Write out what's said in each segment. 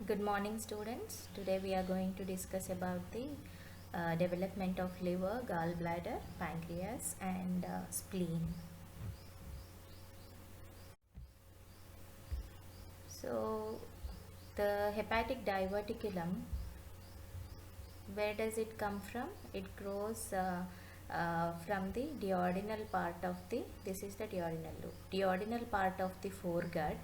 Good morning, students. Today we are going to discuss about the development of liver, gallbladder, pancreas, and spleen. So, the hepatic diverticulum, where does it come from? It grows from the duodenal part of the, this is the duodenal loop, duodenal part of the foregut,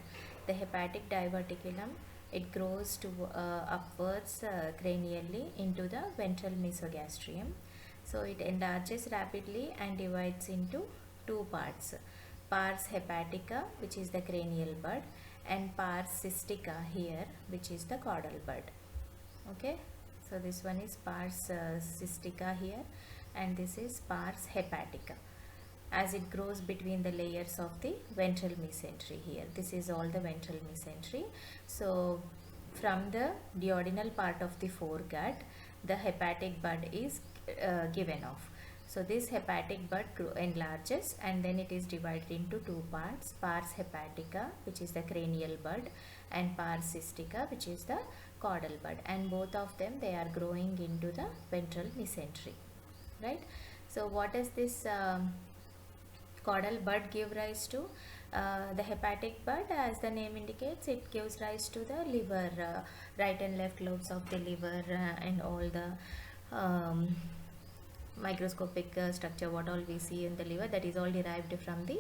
the hepatic diverticulum. It grows to upwards cranially into the ventral mesogastrium. So it enlarges rapidly and divides into two parts: pars hepatica, which is the cranial bud, and pars cystica here, which is the caudal bud. Okay, so this one is pars cystica here, and this is pars hepatica, as it grows between the layers of the ventral mesentery here. This is all the ventral mesentery. So from the duodenal part of the foregut, the hepatic bud is given off. So this hepatic bud enlarges and then it is divided into two parts: pars hepatica, which is the cranial bud, and pars cystica, which is the caudal bud, and both of them, they are growing into the ventral mesentery, right? So what does this caudal bud give rise to? The hepatic bud, as the name indicates, it gives rise to the liver, right and left lobes of the liver, and all the microscopic structure what all we see in the liver, that is all derived from the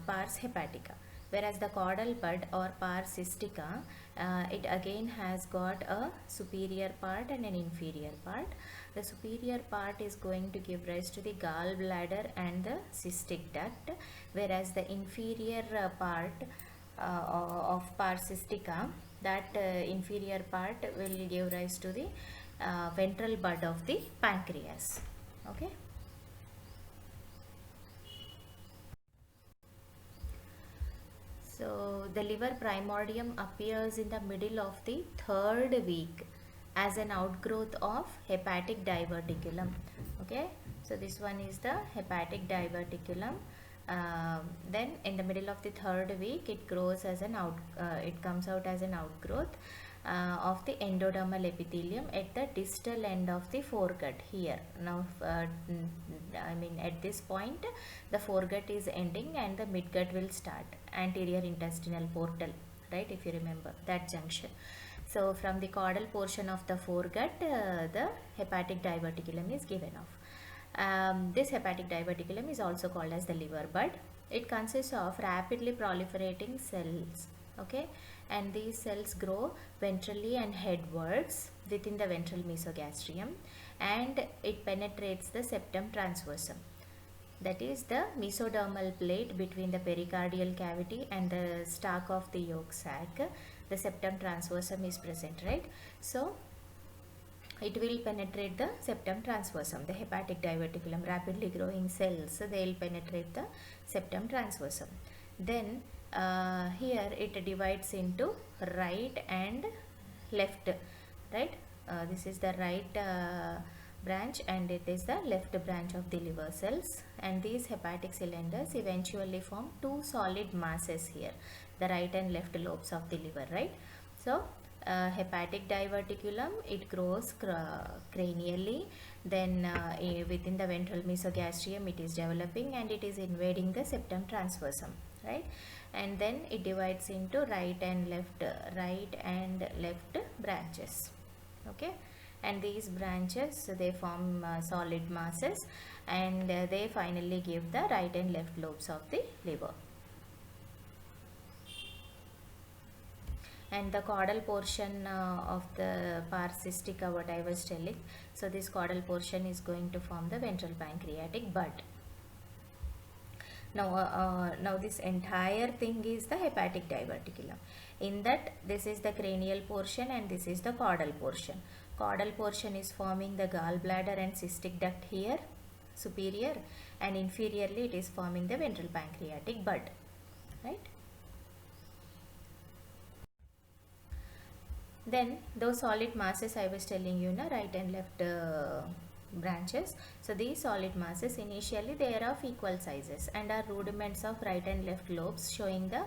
pars hepatica. Whereas the caudal bud or pars cystica, it again has got a superior part and an inferior part. The superior part is going to give rise to the gallbladder and the cystic duct, whereas the inferior part of pars cystica, that inferior part will give rise to the ventral bud of the pancreas. Okay. So the liver primordium appears in the middle of the third week as an outgrowth of hepatic diverticulum. Okay, so this one is the hepatic diverticulum. Then in the middle of the third week, it grows as an it comes out as an outgrowth of the endodermal epithelium at the distal end of the foregut here. Now I mean, at this point the foregut is ending and the midgut will start, anterior intestinal portal, right? If you remember that junction. So from the caudal portion of the foregut, the hepatic diverticulum is given off. This hepatic diverticulum is also called as the liver bud. It consists of rapidly proliferating cells, okay, and these cells grow ventrally and headwards within the ventral mesogastrium, and it penetrates the septum transversum, that is the mesodermal plate between the pericardial cavity and the stalk of the yolk sac. The septum transversum is present, right? So it will penetrate the septum transversum. The hepatic diverticulum, rapidly growing cells, they will penetrate the septum transversum. Then here it divides into right and left, right? This is the right branch and it is the left branch of the liver cells, and these hepatic cylinders eventually form two solid masses here, the right and left lobes of the liver, right? So hepatic diverticulum, it grows cranially, then within the ventral mesogastrium it is developing and it is invading the septum transversum, right? And then it divides into right and left branches, okay, and these branches, they form solid masses, and they finally give the right and left lobes of the liver. And the caudal portion of the pars cystica, what I was telling, so this caudal portion is going to form the ventral pancreatic bud. Now this entire thing is the hepatic diverticulum. In that, this is the cranial portion and this is the caudal portion. Caudal portion is forming the gallbladder and cystic duct here, superior, and inferiorly it is forming the ventral pancreatic bud, right? Then those solid masses I was telling you, na, right and left branches. So these solid masses, initially they are of equal sizes and are rudiments of right and left lobes, showing the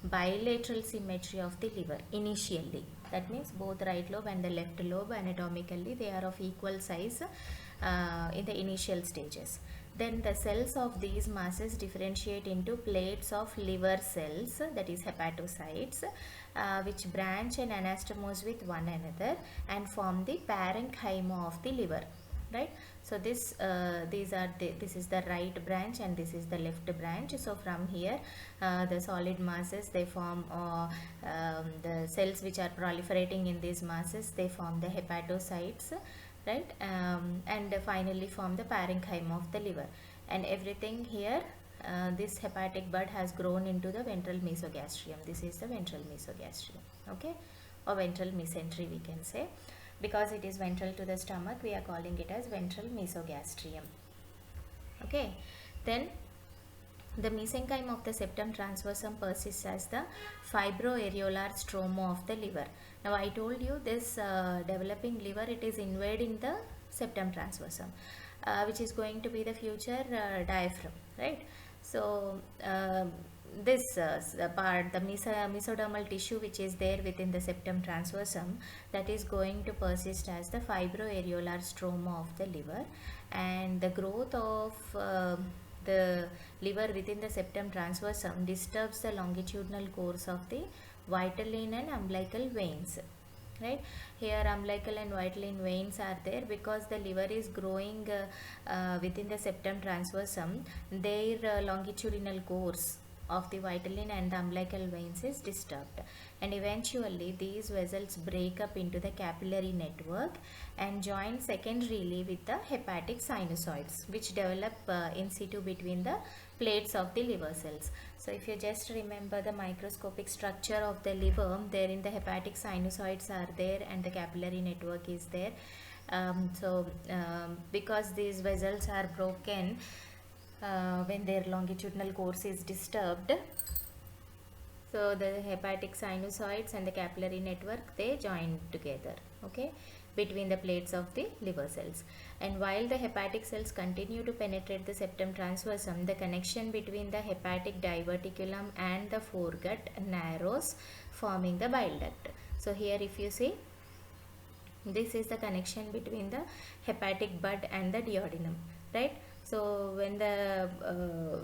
bilateral symmetry of the liver initially. That means both right lobe and the left lobe anatomically they are of equal size in the initial stages. Then the cells of these masses differentiate into plates of liver cells, that is hepatocytes, which branch and anastomose with one another and form the parenchyma of the liver. Right, so this this is the right branch and this is the left branch. So from here the solid masses they form the cells which are proliferating in these masses, they form the hepatocytes, right, and finally form the parenchyma of the liver. And everything here, this hepatic bud has grown into the ventral mesogastrium. This is the ventral mesogastrium, okay, or ventral mesentery we can say. Because it is ventral to the stomach, we are calling it as ventral mesogastrium. Okay, then the mesenchyme of the septum transversum persists as the fibroareolar stroma of the liver. Now I told you this developing liver, it is invading the septum transversum, which is going to be the future diaphragm, right? So this part, the mesodermal tissue which is there within the septum transversum, that is going to persist as the fibroareolar stroma of the liver, and the growth of the liver within the septum transversum disturbs the longitudinal course of the vitelline and umbilical veins. Right, here umbilical and vitelline veins are there because the liver is growing within the septum transversum. Their longitudinal course of the vitelline and the umbilical veins is disturbed, and eventually these vessels break up into the capillary network and join secondarily with the hepatic sinusoids, which develop in situ between the plates of the liver cells. So if you just remember the microscopic structure of the liver, therein the hepatic sinusoids are there and the capillary network is there. Because these vessels are broken when their longitudinal course is disturbed, so the hepatic sinusoids and the capillary network, they join together, okay, between the plates of the liver cells. And while the hepatic cells continue to penetrate the septum transversum, the connection between the hepatic diverticulum and the foregut narrows, forming the bile duct. So here if you see, this is the connection between the hepatic bud and the duodenum, right? So when the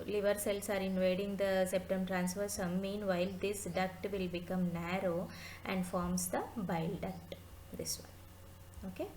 liver cells are invading the septum transversum, meanwhile this duct will become narrow and forms the bile duct, this one, okay.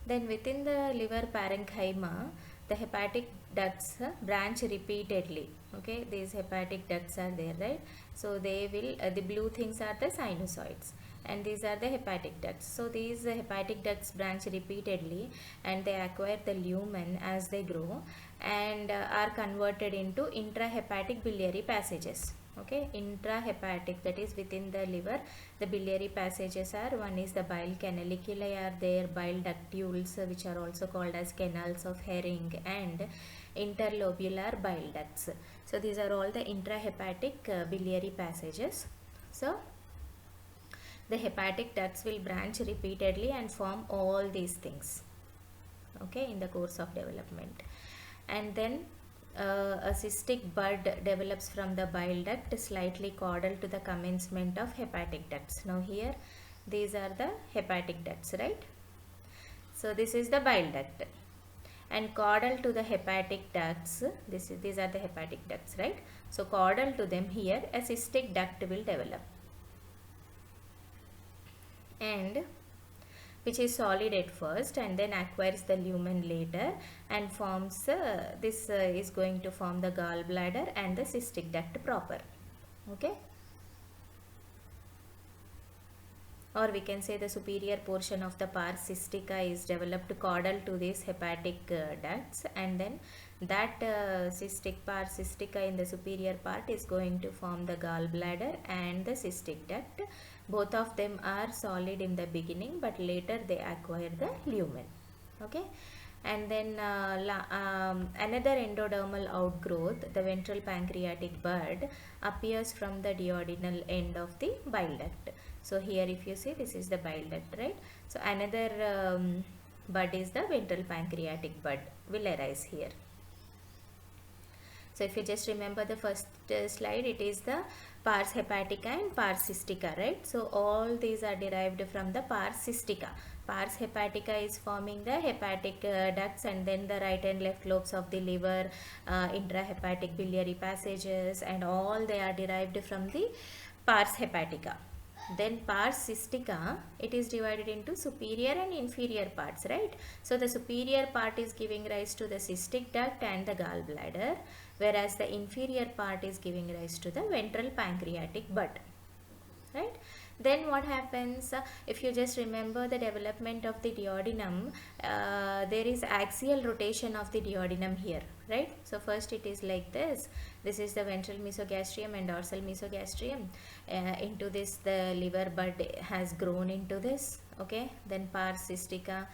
Then within the liver parenchyma, the hepatic ducts branch repeatedly, okay. These hepatic ducts are there, right? So they will the blue things are the sinusoids and these are the hepatic ducts. So these hepatic ducts branch repeatedly and they acquire the lumen as they grow and are converted into intrahepatic biliary passages. Okay, intrahepatic, that is within the liver, the biliary passages are, one is the bile canaliculi are there, bile ductules which are also called as canals of Herring, and interlobular bile ducts. So these are all the intrahepatic biliary passages. So the hepatic ducts will branch repeatedly and form all these things, okay, in the course of development. And then a cystic bud develops from the bile duct, slightly caudal to the commencement of hepatic ducts. Now here these are the hepatic ducts, right? So this is the bile duct, and caudal to the hepatic ducts, these are the hepatic ducts, right? So caudal to them, here a cystic duct will develop, and which is solid at first and then acquires the lumen later and forms this is going to form the gallbladder and the cystic duct proper, okay. Or we can say the superior portion of the pars cystica is developed caudal to these hepatic ducts, and then that cystic pars cystica in the superior part is going to form the gallbladder and the cystic duct. Both of them are solid in the beginning, but later they acquire the lumen, okay. And then another endodermal outgrowth, the ventral pancreatic bud, appears from the duodenal end of the bile duct. So here if you see, this is the bile duct, right? So another bud is the ventral pancreatic bud will arise here. So if you just remember the first slide, it is the pars hepatica and pars cystica, right? So all these are derived from the pars cystica. Pars hepatica is forming the hepatic ducts, and then the right and left lobes of the liver, intrahepatic biliary passages, and all they are derived from the pars hepatica. Then pars cystica, it is divided into superior and inferior parts, right? So the superior part is giving rise to the cystic duct and the gallbladder, whereas the inferior part is giving rise to the ventral pancreatic bud, right? Then what happens, if you just remember the development of the duodenum, there is axial rotation of the duodenum here, right? So first it is like this. This is the ventral mesogastrium and dorsal mesogastrium. Into this the liver bud has grown into this, okay? Then pars cystica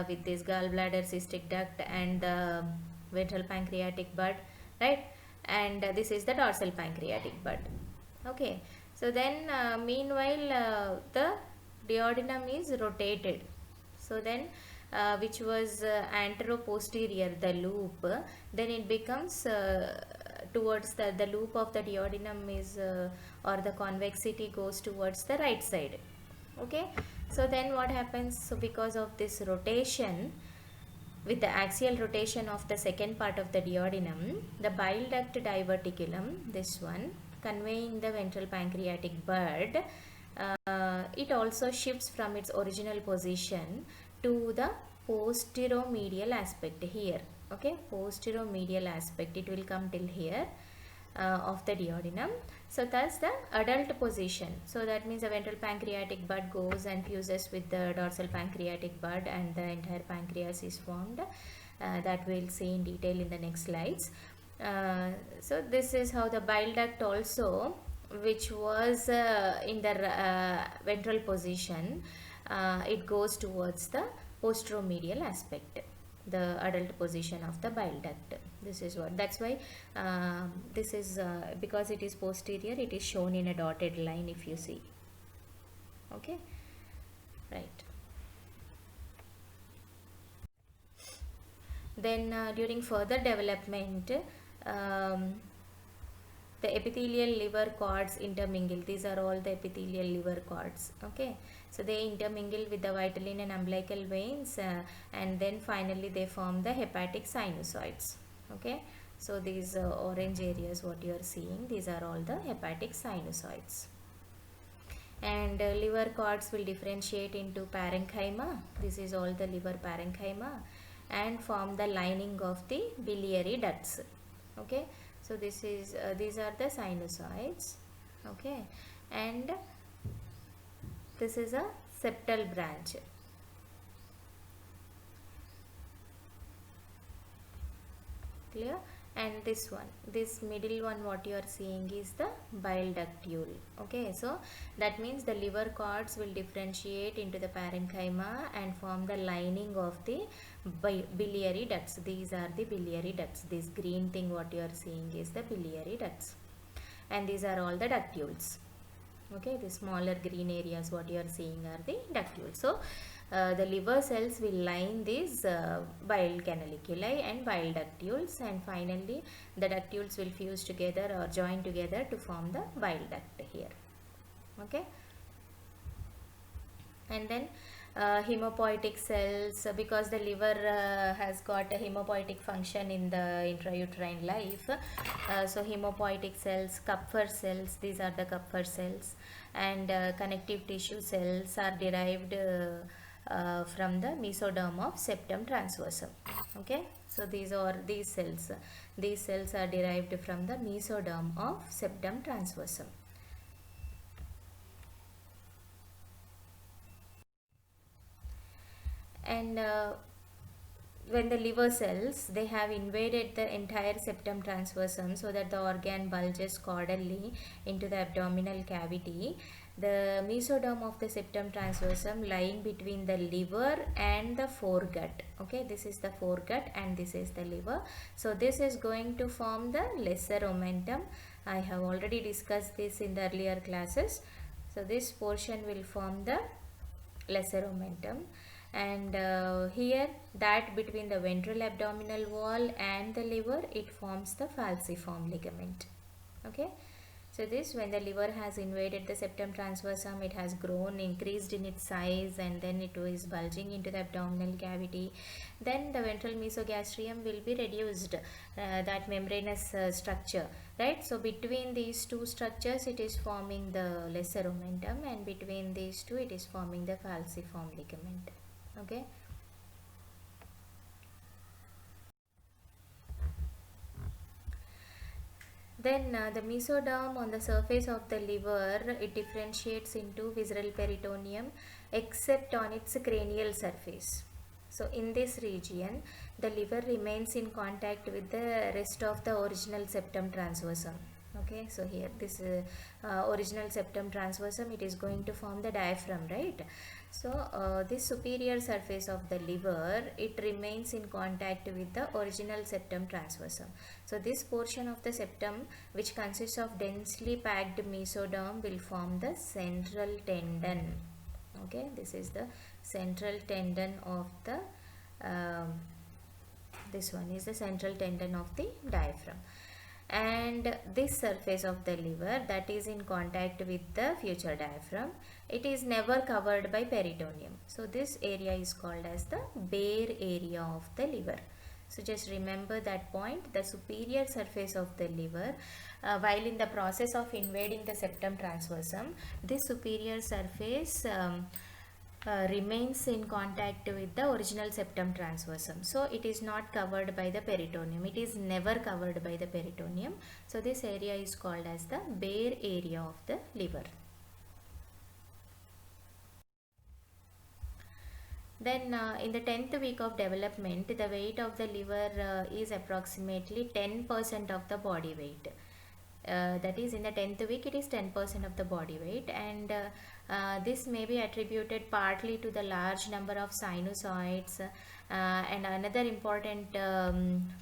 with this gallbladder, cystic duct, and the ventral pancreatic bud, right? And this is the dorsal pancreatic bud, okay? So then meanwhile the duodenum is rotated. So then which was antero-posterior, the loop, then it becomes towards the loop of the duodenum is or the convexity goes towards the right side, okay? So then what happens, so because of this rotation, with the axial rotation of the second part of the duodenum, the bile duct diverticulum, this one, conveying the ventral pancreatic bud, it also shifts from its original position to the posteromedial aspect here, okay? Posteromedial aspect, it will come till here of the duodenum. So thus the adult position, so that means the ventral pancreatic bud goes and fuses with the dorsal pancreatic bud, and the entire pancreas is formed. That we'll see in detail in the next slides. So this is how the bile duct also, which was in the ventral position, it goes towards the posteromedial aspect, the adult position of the bile duct. This is what, that's why this is because it is posterior, it is shown in a dotted line if you see, okay, right? Then during further development, the epithelial liver cords intermingle. These are all the epithelial liver cords, okay? So they intermingle with the vitelline and umbilical veins, and then finally they form the hepatic sinusoids, okay? So these orange areas what you are seeing, these are all the hepatic sinusoids. And liver cords will differentiate into parenchyma. This is all the liver parenchyma, and form the lining of the biliary ducts, okay? So this is these are the sinusoids, okay? And this is a septal branch, clear? And this one, this middle one what you are seeing is the bile ductule, okay? So that means the liver cords will differentiate into the parenchyma and form the lining of the biliary ducts. These are the biliary ducts. This green thing what you are seeing is the biliary ducts, and these are all the ductules, okay? The smaller green areas what you are seeing are the ductules. So the liver cells will line these bile canaliculi and bile ductules, and finally the ductules will fuse together or join together to form the bile duct here, okay? And then hemopoietic cells, because the liver has got a hemopoietic function in the intrauterine life, so hemopoietic cells, Kupffer cells, these are the Kupffer cells, and connective tissue cells are derived from the mesoderm of septum transversum, okay? So these cells are derived from the mesoderm of septum transversum. And when the liver cells, they have invaded the entire septum transversum, so that the organ bulges caudally into the abdominal cavity, the mesoderm of the septum transversum lying between the liver and the foregut, okay? This is the foregut and this is the liver. So this is going to form the lesser omentum. I have already discussed this in the earlier classes. So this portion will form the lesser omentum, and here that between the ventral abdominal wall and the liver, it forms the falciform ligament. Okay, so this, when the liver has invaded the septum transversum, it has grown, increased in its size, and then it is bulging into the abdominal cavity. Then the ventral mesogastrium will be reduced, that membranous structure, right? So between these two structures, it is forming the lesser omentum, and between these two, it is forming the falciform ligament. Okay. Then the mesoderm on the surface of the liver, it differentiates into visceral peritoneum except on its cranial surface. So in this region, the liver remains in contact with the rest of the original septum transversum. Okay, so here this original septum transversum, it is going to form the diaphragm, right? So this superior surface of the liver, it remains in contact with the original septum transversum. So this portion of the septum, which consists of densely packed mesoderm, will form the central tendon. Okay, this is the central tendon of the this one is the central tendon of the diaphragm. And this surface of the liver that is in contact with the future diaphragm, it is never covered by peritoneum. So this area is called as the bare area of the liver. So just remember that point, the superior surface of the liver, while in the process of invading the septum transversum, this superior surface remains in contact with the original septum transversum. So it is not covered by the peritoneum. It is never covered by the peritoneum. So this area is called as the bare area of the liver. Then in the 10th week of development, the weight of the liver is approximately 10% of the body weight. That is, in the 10th week, it is 10% of the body weight, and this may be attributed partly to the large number of sinusoids, and another important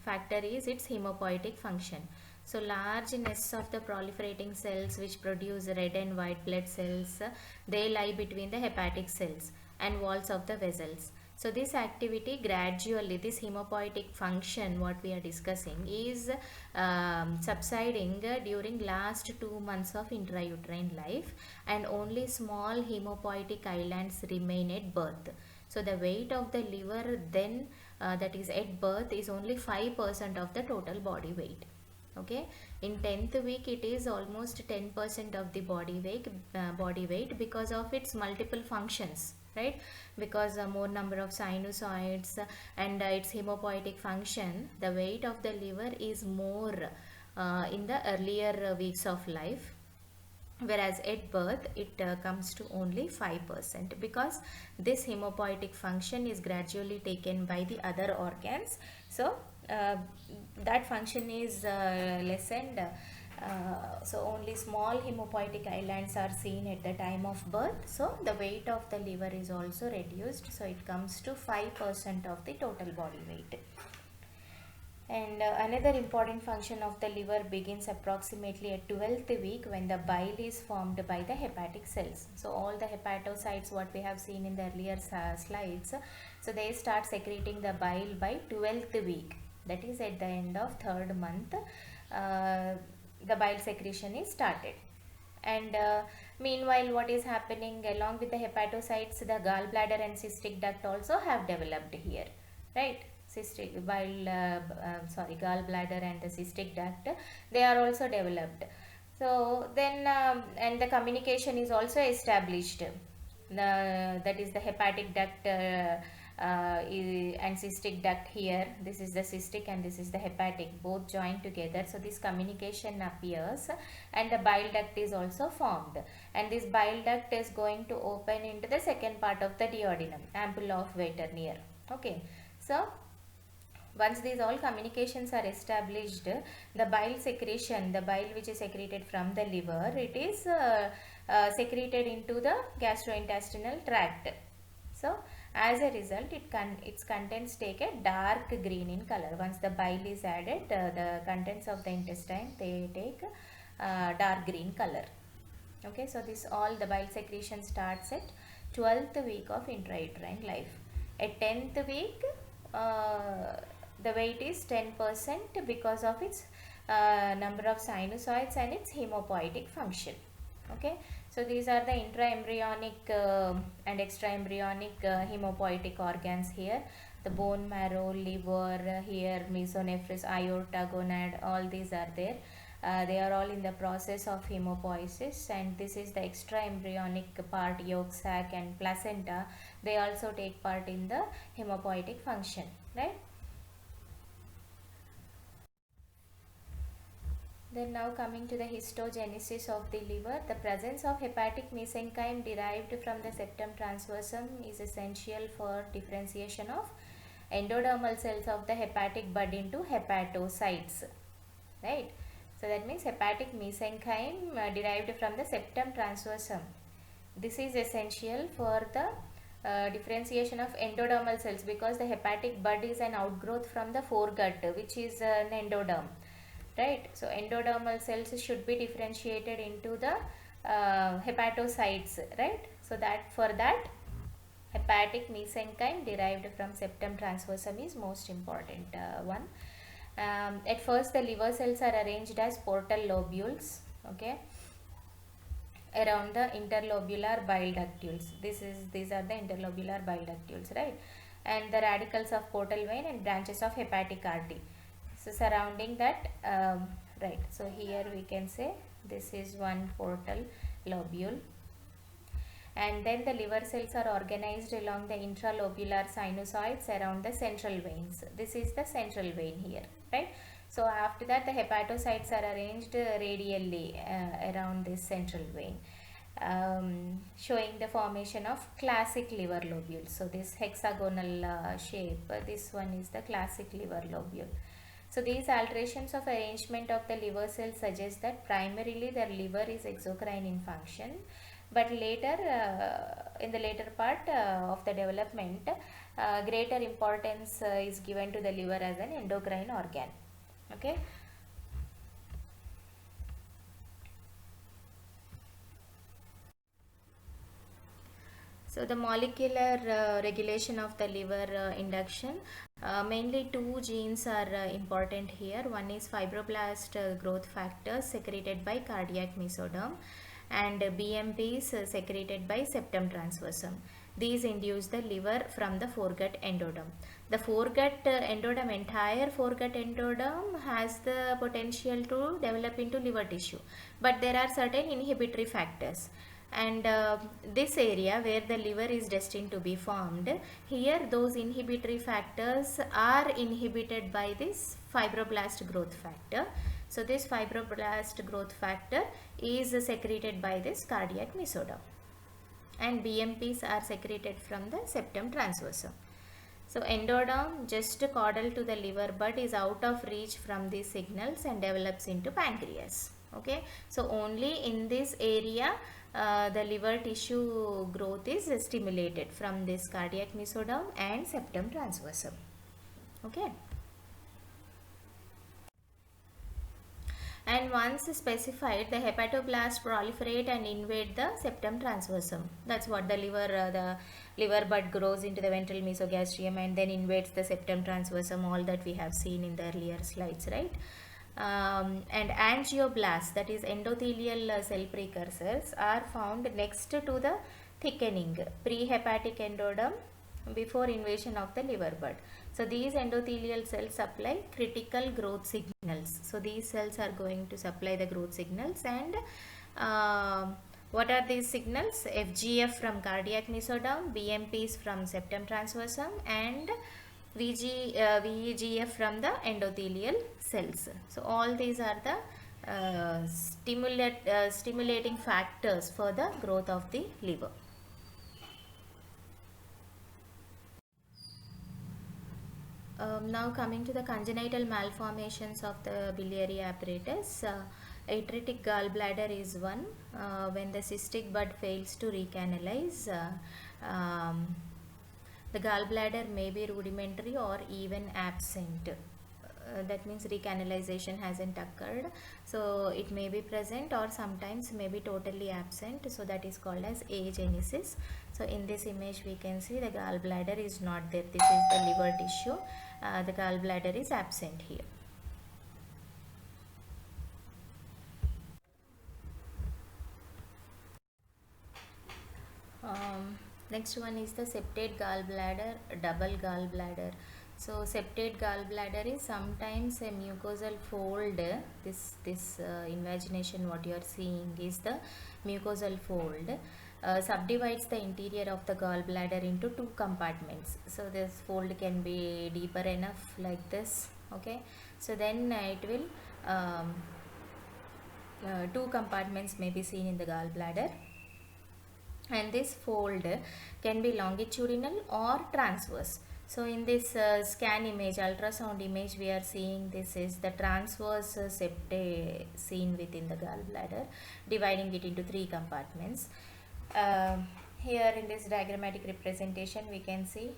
factor is its hemopoietic function. So large nests of the proliferating cells which produce red and white blood cells, they lie between the hepatic cells and walls of the vessels. So this activity gradually, this hemopoietic function what we are discussing is subsiding during last 2 months of intrauterine life, and only small hemopoietic islands remain at birth. So the weight of the liver then, that is at birth, is only 5% of the total body weight. Okay, in 10th week it is almost 10% of the body weight because of its multiple functions, right? Because more number of sinusoids and its hemopoietic function, the weight of the liver is more in the earlier weeks of life, whereas at birth it comes to only 5%, because this hemopoietic function is gradually taken by the other organs. So that function is lessened. So only small hemopoietic islands are seen at the time of birth. So the weight of the liver is also reduced. So it comes to 5% of the total body weight. And another important function of the liver begins approximately at 12th week, when the bile is formed by the hepatic cells. So all the hepatocytes what we have seen in the earlier slides, so they start secreting the bile by 12th week. That is at the end of 3rd month, the bile secretion is started. And meanwhile what is happening along with the hepatocytes, the gallbladder and cystic duct also have developed here, right? Gallbladder and the cystic duct, they are also developed. So then and the communication is also established, that is the hepatic duct and cystic duct here. This is the cystic and this is the hepatic, both joined together. So this communication appears, and the bile duct is also formed, and this bile duct is going to open into the second part of the duodenum, ampulla of Waternier. Okay, so once these all communications are established, the bile secretion, the bile which is secreted from the liver, it is secreted into the gastrointestinal tract. So as a result, its contents take a dark green in color. Once the bile is added, the contents of the intestine, they take dark green color. Okay, so this all the bile secretion starts at 12th week of intrauterine life. At 10th week, the weight is 10% because of its number of sinusoids and its hemopoietic function. Okay, so these are the intraembryonic and extraembryonic hemopoietic organs here. The bone marrow, liver, here mesonephris, aorta, gonad, all these are there. They are all in the process of hemopoiesis, and this is the extraembryonic part, yolk sac and placenta. They also take part in the hemopoietic function, right? Then now coming to the histogenesis of the liver, the presence of hepatic mesenchyme derived from the septum transversum is essential for differentiation of endodermal cells of the hepatic bud into hepatocytes, right? So that means hepatic mesenchyme derived from the septum transversum. This is essential for the differentiation of endodermal cells, because the hepatic bud is an outgrowth from the foregut, which is an endoderm, right? So endodermal cells should be differentiated into the hepatocytes, right? So that for that, hepatic mesenchyme derived from septum transversum is most important one. At first, the liver cells are arranged as portal lobules, okay, around the interlobular bile ductules. These are the interlobular bile ductules, right? And the radicals of portal vein and branches of hepatic artery. So surrounding that, right? So here we can say this is one portal lobule, and then the liver cells are organized along the intralobular sinusoids around the central veins. This is the central vein here, right? So after that, the hepatocytes are arranged radially around this central vein, showing the formation of classic liver lobules. So this hexagonal shape, this one is the classic liver lobule. So these alterations of arrangement of the liver cells suggest that primarily the liver is exocrine in function, but later in the later part of the development, greater importance is given to the liver as an endocrine organ. Okay. So the molecular regulation of the liver induction, mainly two genes are important here. One is fibroblast growth factors secreted by cardiac mesoderm, and BMPs secreted by septum transversum. These induce the liver from the foregut endoderm. The foregut endoderm, entire foregut endoderm has the potential to develop into liver tissue, but there are certain inhibitory factors, and this area where the liver is destined to be formed, here those inhibitory factors are inhibited by this fibroblast growth factor. So this fibroblast growth factor is secreted by this cardiac mesoderm, and BMPs are secreted from the septum transversum. So endoderm, just caudal to the liver bud, is out of reach from these signals and develops into pancreas. Okay, so only in this area the liver tissue growth is stimulated from this cardiac mesoderm and septum transversum. Okay. And once specified, the hepatoblast proliferate and invade the septum transversum. That's what the liver bud grows into the ventral mesogastrium and then invades the septum transversum, all that we have seen in the earlier slides, right? And angioblasts, that is endothelial cell precursors, are found next to the thickening prehepatic endoderm before invasion of the liver bud. So these endothelial cells supply critical growth signals. So these cells are going to supply the growth signals, and what are these signals? FGF from cardiac mesoderm, BMPs from septum transversum, and VEGF from the endothelial cells. So all these are the stimulating factors for the growth of the liver. Now coming to the congenital malformations of the biliary apparatus, atretic gallbladder is one. When the cystic bud fails to recanalize, the gallbladder may be rudimentary or even absent. that means recanalization hasn't occurred, so it may be present or sometimes may be totally absent, so that is called as agenesis. So in this image we can see the gallbladder is not there. This is the liver tissue. The gallbladder is absent here. Next one is the septate gallbladder, double gallbladder. So septate gallbladder is sometimes a mucosal fold. This invagination what you are seeing is the mucosal fold. Subdivides the interior of the gallbladder into two compartments. So this fold can be deeper enough like this. Okay. So then it will two compartments may be seen in the gallbladder, and this fold can be longitudinal or transverse. So in this scan image, ultrasound image, we are seeing this is the transverse septate seen within the gallbladder, dividing it into three compartments. Here in this diagrammatic representation we can see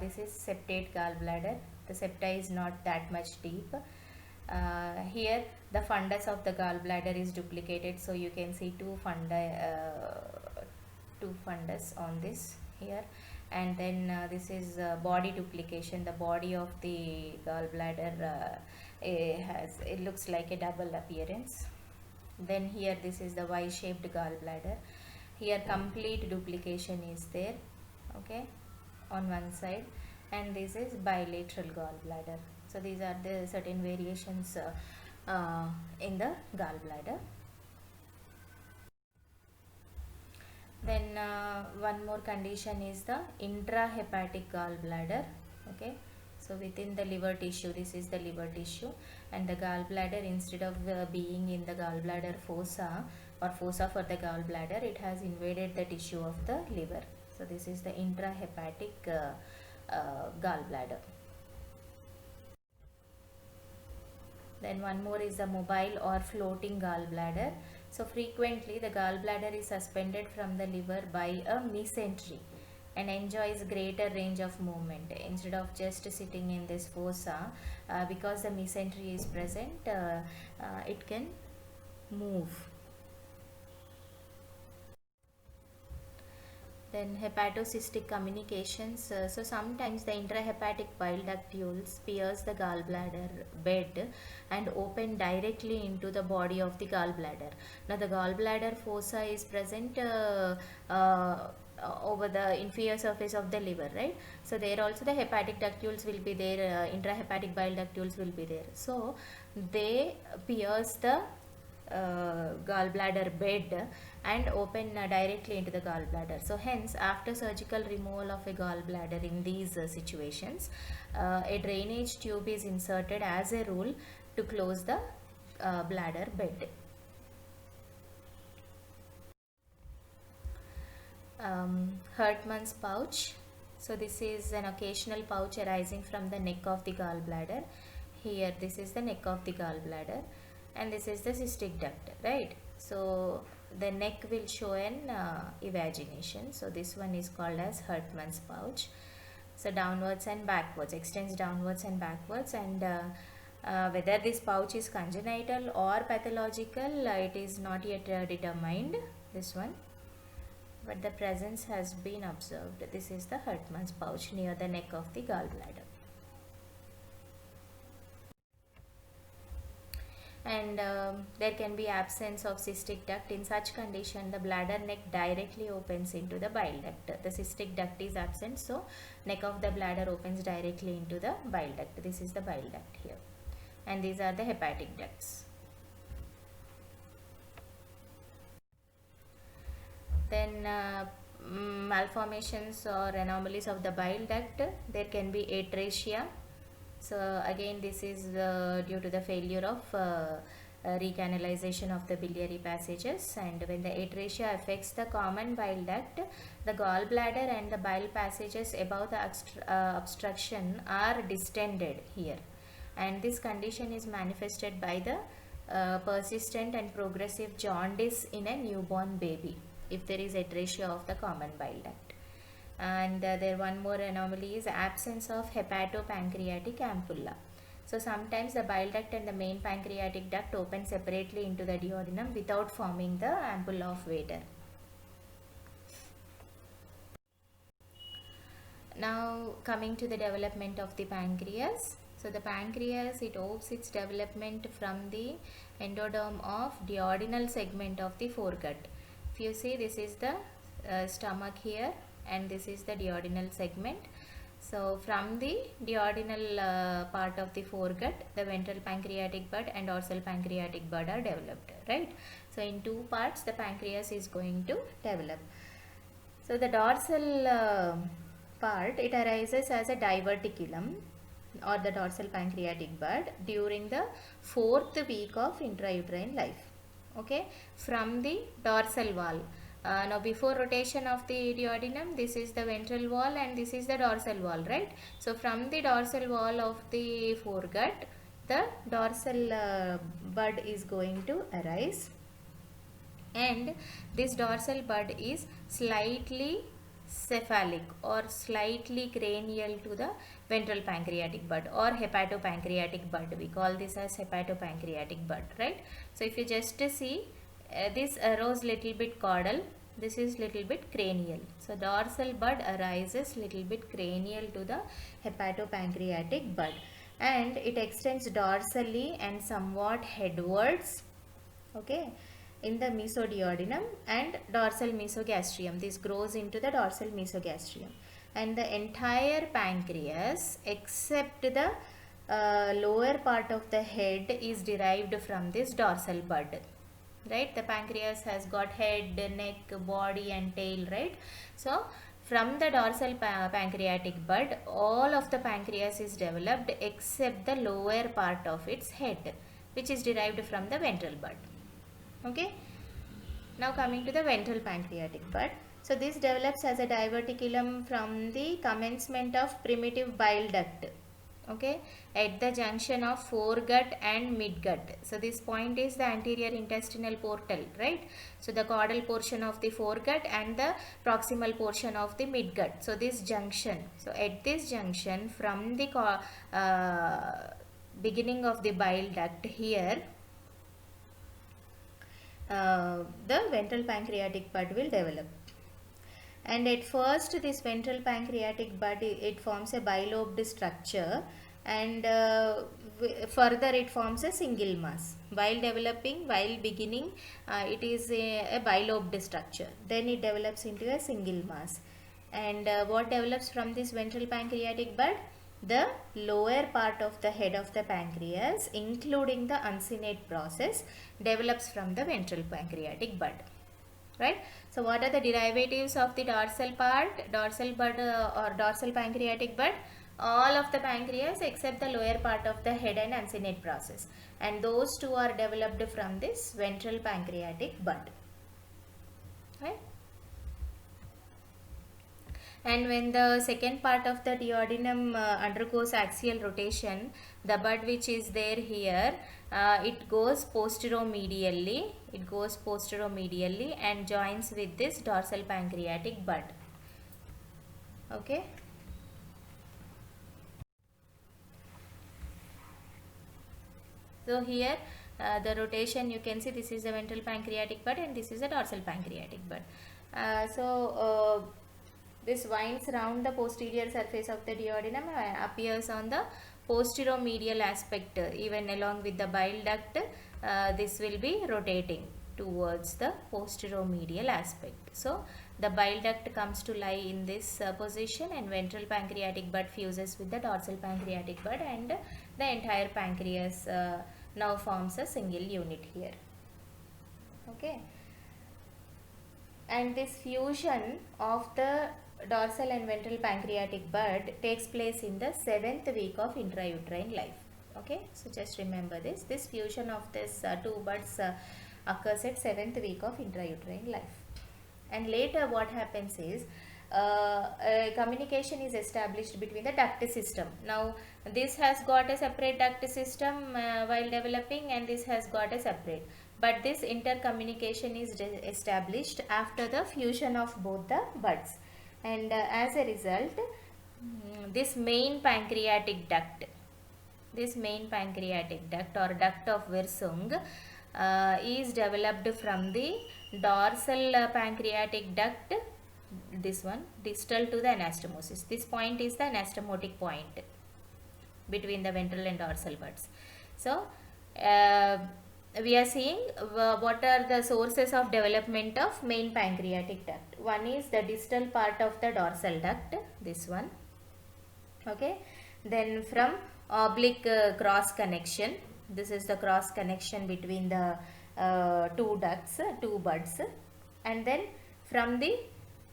this is septate gallbladder. The septa is not that much deep. Here the fundus of the gallbladder is duplicated, so you can see two fundus on this here, and then this is body duplication. The body of the gallbladder it looks like a double appearance. Then here this is the Y-shaped gallbladder. Here complete duplication is there, okay, on one side, and this is bilateral gallbladder. So these are the certain variations in the gallbladder. Then one more condition is the intrahepatic gallbladder. Okay, so within the liver tissue, this is the liver tissue, and the gallbladder, instead of being in the gallbladder fossa or fossa for the gallbladder, it has invaded the tissue of the liver. So this is the intrahepatic gallbladder. Then one more is the mobile or floating gallbladder. So frequently the gallbladder is suspended from the liver by a mesentery and enjoys greater range of movement instead of just sitting in this fossa. Because the mesentery is present, it can move. Then hepatocystic communications. So sometimes the intrahepatic bile ductules pierce the gallbladder bed and open directly into the body of the gallbladder. Now the gallbladder fossa is present over the inferior surface of the liver, right? So there also the hepatic ductules will be there, intrahepatic bile ductules will be there. So they pierce the gallbladder bed and open directly into the gallbladder. So hence, after surgical removal of a gallbladder in these situations, a drainage tube is inserted as a rule to close the bladder bed. Hartmann's pouch. So this is an occasional pouch arising from the neck of the gallbladder. Here this is the neck of the gallbladder, and this is the cystic duct, right? So the neck will show an evagination. So this one is called as Hartmann's pouch. So downwards and backwards, extends downwards and backwards, and whether this pouch is congenital or pathological, it is not yet determined, this one, but the presence has been observed. This is the Hartmann's pouch near the neck of the gallbladder. And there can be absence of cystic duct. In such condition, the bladder neck directly opens into the bile duct. The cystic duct is absent, so neck of the bladder opens directly into the bile duct. This is the bile duct here, and these are the hepatic ducts. Then malformations or anomalies of the bile duct. There can be atresia. So again, this is due to the failure of recanalization of the biliary passages, and when the atresia affects the common bile duct, the gallbladder and the bile passages above the obstruction are distended here, and this condition is manifested by the persistent and progressive jaundice in a newborn baby if there is atresia of the common bile duct. And there one more anomaly is absence of hepatopancreatic ampulla. So sometimes the bile duct and the main pancreatic duct open separately into the duodenum without forming the ampulla of Vater. Now coming to the development of the pancreas. So the pancreas, it owes its development from the endoderm of duodenal segment of the foregut. If you see, this is the stomach here and this is the duodenal segment. So from the duodenal part of the foregut, the ventral pancreatic bud and dorsal pancreatic bud are developed, right? So in two parts the pancreas is going to develop. So the dorsal part, it arises as a diverticulum or the dorsal pancreatic bud during the 4th week of intrauterine life. Okay, from the dorsal wall. Now before rotation of the duodenum, this is the ventral wall and this is the dorsal wall, right? So from the dorsal wall of the foregut, the dorsal bud is going to arise, and this dorsal bud is slightly cephalic or slightly cranial to the ventral pancreatic bud or hepatopancreatic bud. We call this as hepatopancreatic bud, right? So if you just see, this arose little bit caudal, this is little bit cranial. So dorsal bud arises little bit cranial to the hepatopancreatic bud, and it extends dorsally and somewhat headwards, okay, in the mesoduodenum and dorsal mesogastrium. This grows into the dorsal mesogastrium, and the entire pancreas except the lower part of the head is derived from this dorsal bud, right? The pancreas has got head, neck, body and tail, right? So from the dorsal pancreatic bud, all of the pancreas is developed except the lower part of its head, which is derived from the ventral bud. Okay, now coming to the ventral pancreatic bud. So this develops as a diverticulum from the commencement of primitive bile duct, okay, at the junction of foregut and midgut. So this point is the anterior intestinal portal, right? So the caudal portion of the foregut and the proximal portion of the midgut. So this junction, so at this junction from the beginning of the bile duct here, the ventral pancreatic bud will develop. And at first this ventral pancreatic bud, it forms a bilobed structure, and further it forms a single mass. While developing, while beginning, it is a bilobed structure. Then it develops into a single mass. And what develops from this ventral pancreatic bud? The lower part of the head of the pancreas, including the uncinate process, develops from the ventral pancreatic bud, right? So what are the derivatives of the dorsal part, dorsal bud or dorsal pancreatic bud? All of the pancreas except the lower part of the head and uncinate process, and those two are developed from this ventral pancreatic bud, right? And when the second part of the duodenum undergoes axial rotation, the bud which is there here, it goes posteromedially, and joins with this dorsal pancreatic bud, okay. So here the rotation, you can see this is the ventral pancreatic bud and this is the dorsal pancreatic bud. This winds round the posterior surface of the duodenum and appears on the posteromedial aspect, even along with the bile duct. This will be rotating towards the posteromedial aspect. So the bile duct comes to lie in this position, and ventral pancreatic bud fuses with the dorsal pancreatic bud, and the entire pancreas now forms a single unit here, okay. And this fusion of the dorsal and ventral pancreatic bud takes place in the 7th week of intrauterine life, okay. So just remember this fusion of this two buds occurs at 7th week of intrauterine life. And later what happens is, a communication is established between the duct system. Now this has got a separate duct system while developing, and this has got a separate, but this intercommunication is established after the fusion of both the buds, and as a result, this main pancreatic duct, this main pancreatic duct or duct of Wirsung is developed from the dorsal pancreatic duct, this one, distal to the anastomosis. This point is the anastomotic point between the ventral and dorsal buds. So we are seeing what are the sources of development of main pancreatic duct. One is the distal part of the dorsal duct, this one, okay. Then from oblique cross connection, this is the cross connection between the two ducts, two buds, and then from the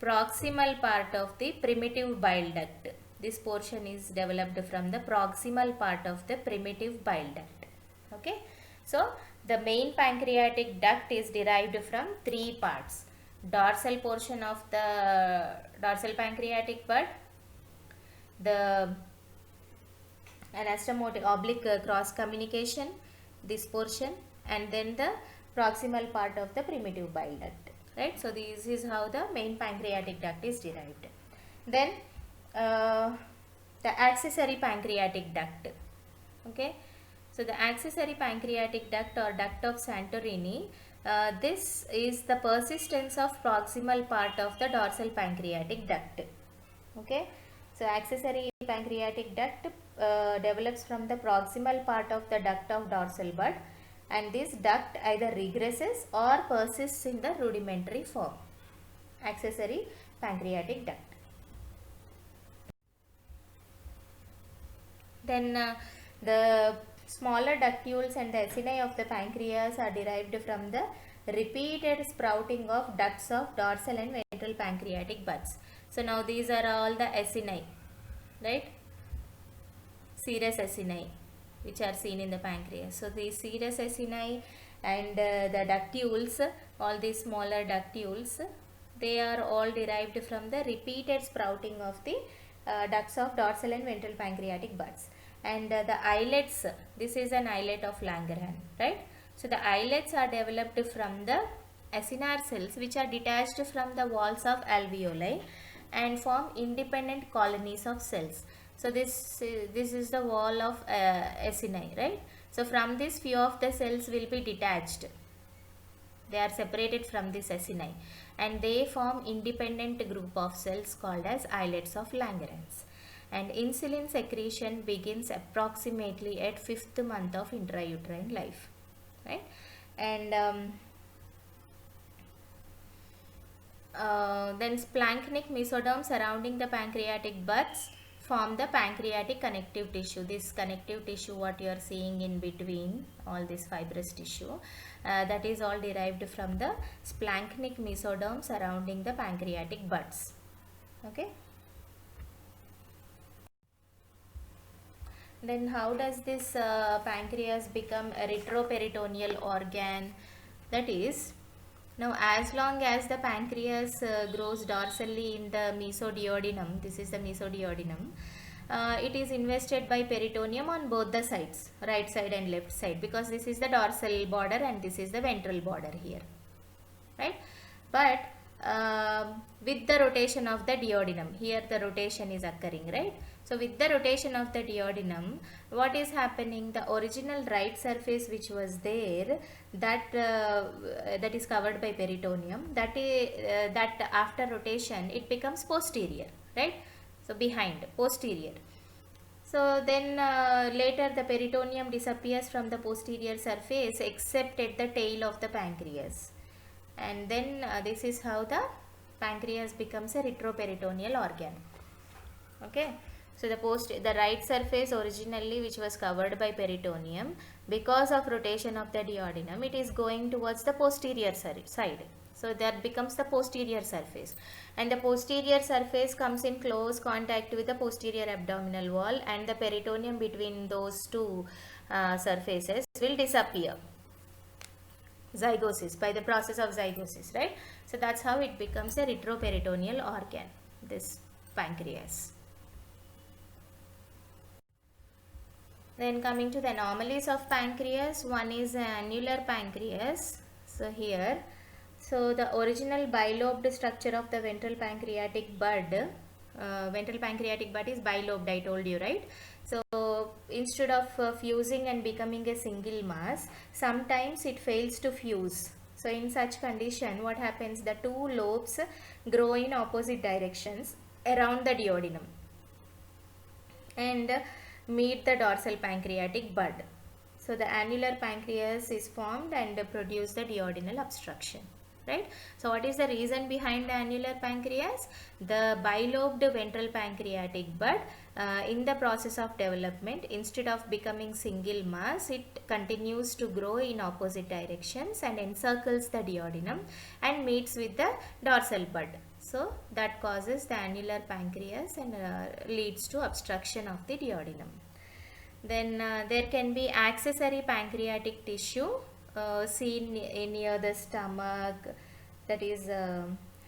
proximal part of the primitive bile duct. This portion is developed from the proximal part of the primitive bile duct, okay. So the main pancreatic duct is derived from three parts: dorsal portion of the dorsal pancreatic bud, the anastomotic oblique cross communication, this portion, and then the proximal part of the primitive bile duct, right. So this is how the main pancreatic duct is derived. Then the accessory pancreatic duct, okay. So the accessory pancreatic duct or duct of Santorini, this is the persistence of proximal part of the dorsal pancreatic duct, okay. So accessory pancreatic duct develops from the proximal part of the duct of dorsal bud, and this duct either regresses or persists in the rudimentary form. Accessory pancreatic duct. Then the smaller ductules and the acini of the pancreas are derived from the repeated sprouting of ducts of dorsal and ventral pancreatic buds. So now these are all the acini, right? Serous acini which are seen in the pancreas. So these serous acini and the ductules, all these smaller ductules, they are all derived from the repeated sprouting of the ducts of dorsal and ventral pancreatic buds. And the islets, this is an islet of Langerhans, right? So the islets are developed from the acinar cells which are detached from the walls of alveoli and form independent colonies of cells. So this is the wall of acini, right? So from this few of the cells will be detached. They are separated from this acini and they form independent group of cells called as islets of Langerhans. And insulin secretion begins approximately at 5th month of intrauterine life, right? And then splanchnic mesoderm surrounding the pancreatic buds form the pancreatic connective tissue. This connective tissue what you are seeing in between all this fibrous tissue, that is all derived from the splanchnic mesoderm surrounding the pancreatic buds, okay. Then how does this pancreas become a retroperitoneal organ? That is, now as long as the pancreas grows dorsally in the mesoduodenum, this is the mesoduodenum, it is invested by peritoneum on both the sides, right side and left side, because this is the dorsal border and this is the ventral border here, right. But with the rotation of the duodenum, here the rotation is occurring, right. So with the rotation of the duodenum, what is happening? The original right surface which was there, that is covered by peritoneum, that after rotation it becomes posterior, right. So behind, posterior. So then later the peritoneum disappears from the posterior surface except at the tail of the pancreas. And then this is how the pancreas becomes a retroperitoneal organ, okay. So the right surface originally which was covered by peritoneum, because of rotation of the duodenum, it is going towards the posterior side. So that becomes the posterior surface, and the posterior surface comes in close contact with the posterior abdominal wall, and the peritoneum between those two surfaces will disappear. Zygosis, by the process of zygosis, right. So that's how it becomes a retroperitoneal organ, this pancreas. Then coming to the anomalies of pancreas, one is annular pancreas. So here, so the original bilobed structure of the ventral pancreatic bud is bilobed, I told you, right. So instead of fusing and becoming a single mass, sometimes it fails to fuse. So in such condition, what happens? The two lobes grow in opposite directions around the duodenum and meet the dorsal pancreatic bud. So the annular pancreas is formed and produce the duodenal obstruction. Right? So what is the reason behind the annular pancreas? The bilobed ventral pancreatic bud, in the process of development, instead of becoming single mass, it continues to grow in opposite directions and encircles the duodenum and meets with the dorsal bud. So that causes the annular pancreas and leads to obstruction of the duodenum. Then there can be accessory pancreatic tissue seen near the stomach, that is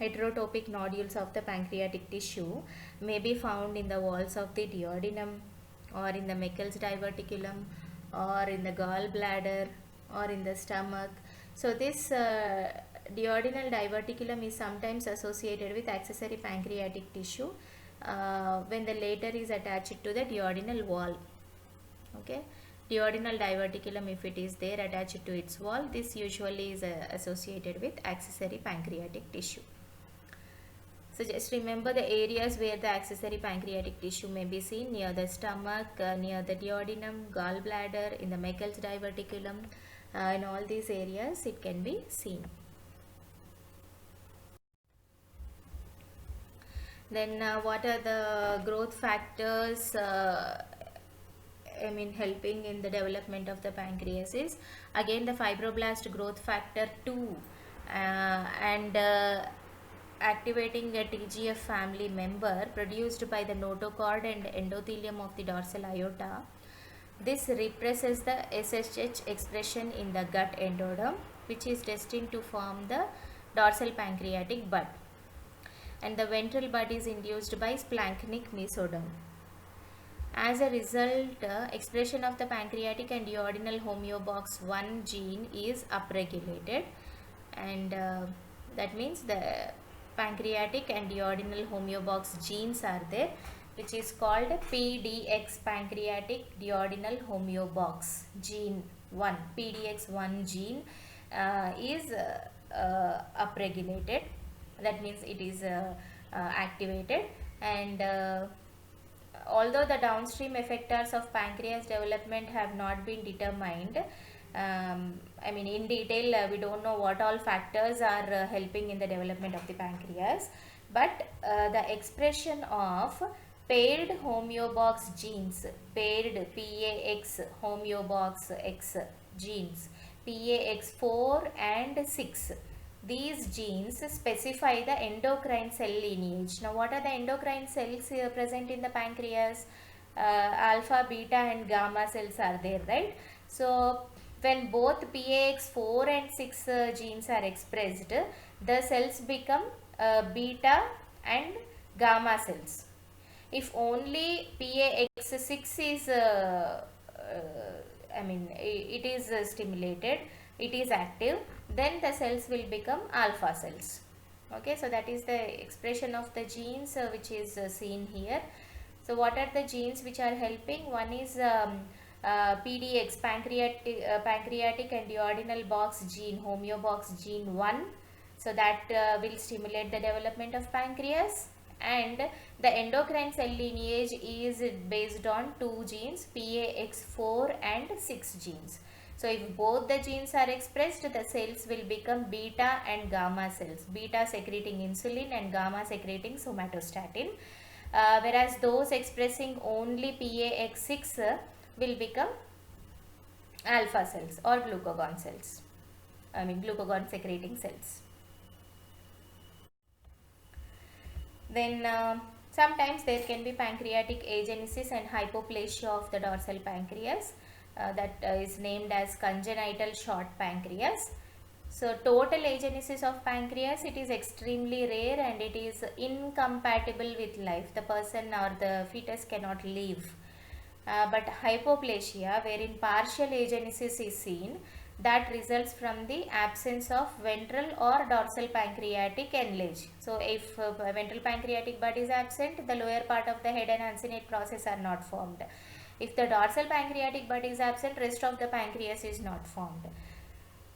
heterotopic nodules of the pancreatic tissue may be found in the walls of the duodenum or in the Meckel's diverticulum or in the gallbladder or in the stomach. So this duodenal diverticulum is sometimes associated with accessory pancreatic tissue when the latter is attached to the duodenal wall. Okay, duodenal diverticulum, if it is there attached to its wall, this usually is associated with accessory pancreatic tissue. So just remember the areas where the accessory pancreatic tissue may be seen: near the stomach, near the duodenum, gallbladder, in the Meckel's diverticulum. In all these areas it can be seen. Then what are the growth factors helping in the development of the pancreas? Is again the fibroblast growth factor 2 and activating a TGF family member produced by the notochord and endothelium of the dorsal aorta. This represses the SHH expression in the gut endoderm, which is destined to form the dorsal pancreatic bud, and the ventral bud is induced by splanchnic mesoderm. As a result, expression of the pancreatic and duodenal homeobox 1 gene is upregulated, and that means the pancreatic and duodenal homeobox genes are there, which is called PDX, pancreatic duodenal homeobox gene 1. PDX1 gene is upregulated, that means it is activated, and although the downstream effectors of pancreas development have not been determined, in detail, we don't know what all factors are helping in the development of the pancreas, but the expression of paired homeobox genes, paired PAX homeobox X genes, PAX4 and 6, these genes specify the endocrine cell lineage. Now what are the endocrine cells present in the pancreas? Alpha, beta and gamma cells are there, right? So when both PAX4 and 6 genes are expressed, the cells become beta and gamma cells. If only PAX6 is it is stimulated, it is active, then the cells will become alpha cells. Okay, so that is the expression of the genes which is seen here. So what are the genes which are helping? One is PDX, pancreatic and duodenal box gene, homeobox gene 1. So that will stimulate the development of pancreas, and the endocrine cell lineage is based on two genes, PAX4 and 6 genes. So if both the genes are expressed, the cells will become beta and gamma cells, beta secreting insulin and gamma secreting somatostatin, whereas those expressing only PAX6 will become alpha cells or glucagon cells, glucagon secreting cells. Then sometimes there can be pancreatic agenesis and hypoplasia of the dorsal pancreas, that is named as congenital short pancreas. So total agenesis of pancreas, it is extremely rare and it is incompatible with life. The person or the fetus cannot live. But hypoplasia, wherein partial agenesis is seen, that results from the absence of ventral or dorsal pancreatic enlarge. So if ventral pancreatic bud is absent, the lower part of the head and uncinate process are not formed. If the dorsal pancreatic bud is absent, rest of the pancreas is not formed.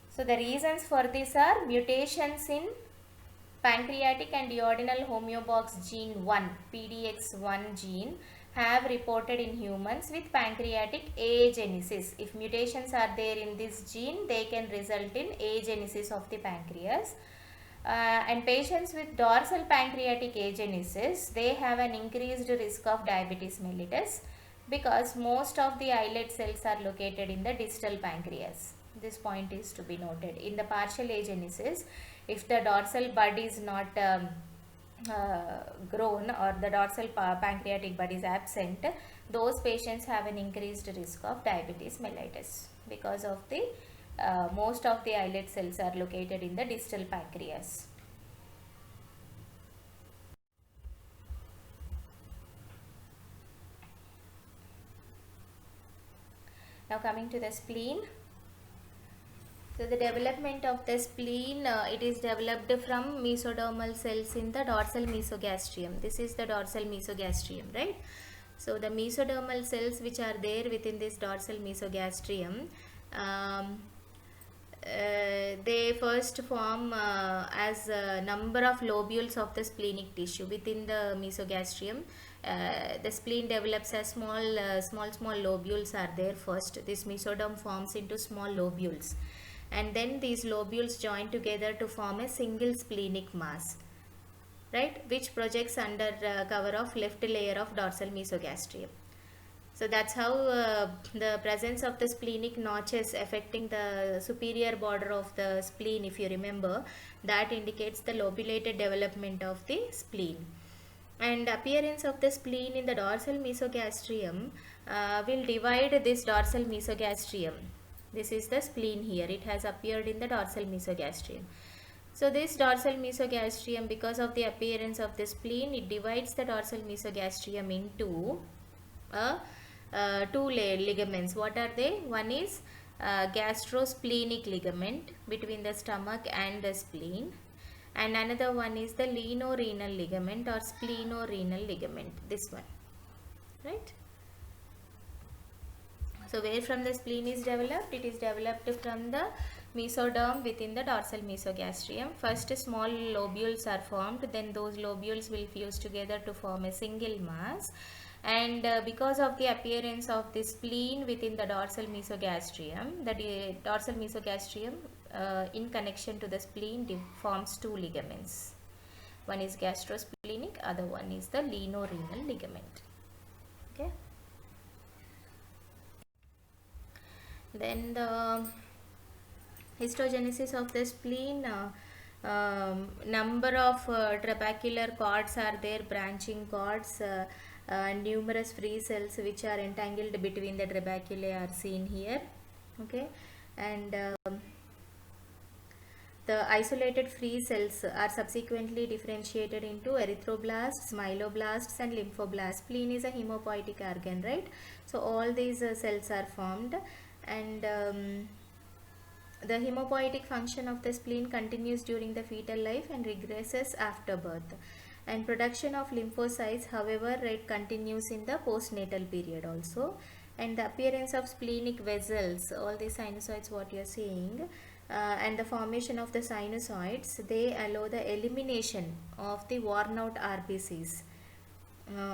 So the reasons for this are mutations in pancreatic and duodenal homeobox gene 1, PDX1 gene, have reported in humans with pancreatic agenesis. If mutations are there in this gene, they can result in agenesis of the pancreas. And patients with dorsal pancreatic agenesis, they have an increased risk of diabetes mellitus because most of the islet cells are located in the distal pancreas. This point is to be noted. In the partial agenesis, if the dorsal bud is not grown or the dorsal pancreatic bud is absent, those patients have an increased risk of diabetes mellitus because of the most of the islet cells are located in the distal pancreas. Now coming to the spleen. So the development of the spleen, it is developed from mesodermal cells in the dorsal mesogastrium. This is the dorsal mesogastrium, right? So the mesodermal cells which are there within this dorsal mesogastrium, they first form as a number of lobules of the splenic tissue within the mesogastrium. The spleen develops as small lobules are there first. This mesoderm forms into small lobules, and then these lobules join together to form a single splenic mass, right, which projects under cover of left layer of dorsal mesogastrium. So that's how the presence of the splenic notches affecting the superior border of the spleen, if you remember, that indicates the lobulated development of the spleen. And appearance of the spleen in the dorsal mesogastrium will divide this dorsal mesogastrium. This is the spleen here. It has appeared in the dorsal mesogastrium. So this dorsal mesogastrium, because of the appearance of the spleen, it divides the dorsal mesogastrium into two ligaments. What are they? One is gastrosplenic ligament between the stomach and the spleen, and another one is the lienorenal ligament or splenorenal ligament, this one, right? So where from the spleen is developed? It is developed from the mesoderm within the dorsal mesogastrium. First small lobules are formed, then those lobules will fuse together to form a single mass, and because of the appearance of the spleen within the dorsal mesogastrium, the dorsal mesogastrium in connection to the spleen forms two ligaments. One is gastrosplenic, other one is the lienorenal ligament. Okay. Then the histogenesis of the spleen, number of trabecular cords are there, branching cords, numerous free cells which are entangled between the trabeculae are seen here. Okay, and the isolated free cells are subsequently differentiated into erythroblasts, myeloblasts and lymphoblasts. Spleen is a hemopoietic organ, right? So all these cells are formed, and the hemopoietic function of the spleen continues during the fetal life and regresses after birth. And production of lymphocytes, however, it continues in the postnatal period also. And the appearance of splenic vessels, all the sinusoids what you are seeing, and the formation of the sinusoids, they allow the elimination of the worn out RBCs,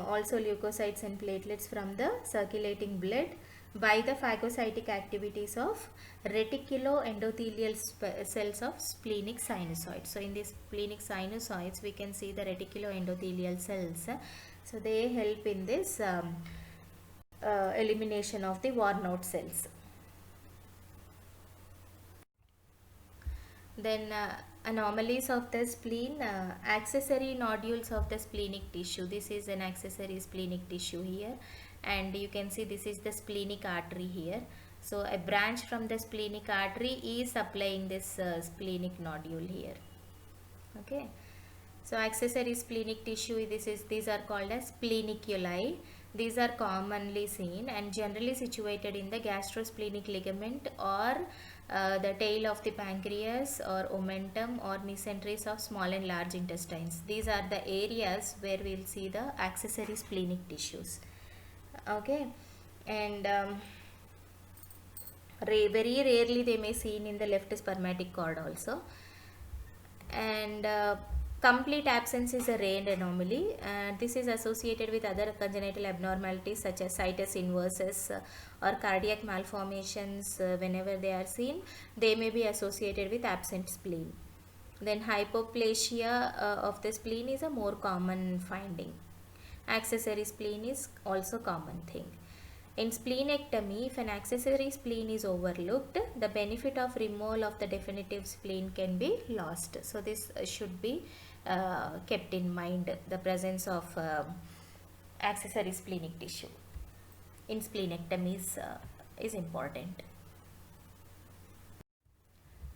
also leukocytes and platelets from the circulating blood by the phagocytic activities of reticuloendothelial cells of splenic sinusoids. So in these splenic sinusoids we can see the reticuloendothelial cells. So they help in this elimination of the worn out cells. Then anomalies of the spleen, accessory nodules of the splenic tissue. This is an accessory splenic tissue here, and you can see this is the splenic artery here. So a branch from the splenic artery is supplying this splenic nodule here. Okay, so accessory splenic tissue, these are called as spleniculi. These are commonly seen and generally situated in the gastrosplenic ligament or the tail of the pancreas or omentum or mesenteries of small and large intestines. These are the areas where we will see the accessory splenic tissues. Okay, and very rarely they may seen in the left spermatic cord also. And complete absence is a rare anomaly, and this is associated with other congenital abnormalities such as situs inversus or cardiac malformations. Whenever they are seen, they may be associated with absent spleen. Then hypoplasia of the spleen is a more common finding. Accessory spleen is also common thing. In splenectomy, if an accessory spleen is overlooked, the benefit of removal of the definitive spleen can be lost. So this should be kept in mind, the presence of accessory splenic tissue in splenectomy is important.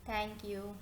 Thank you.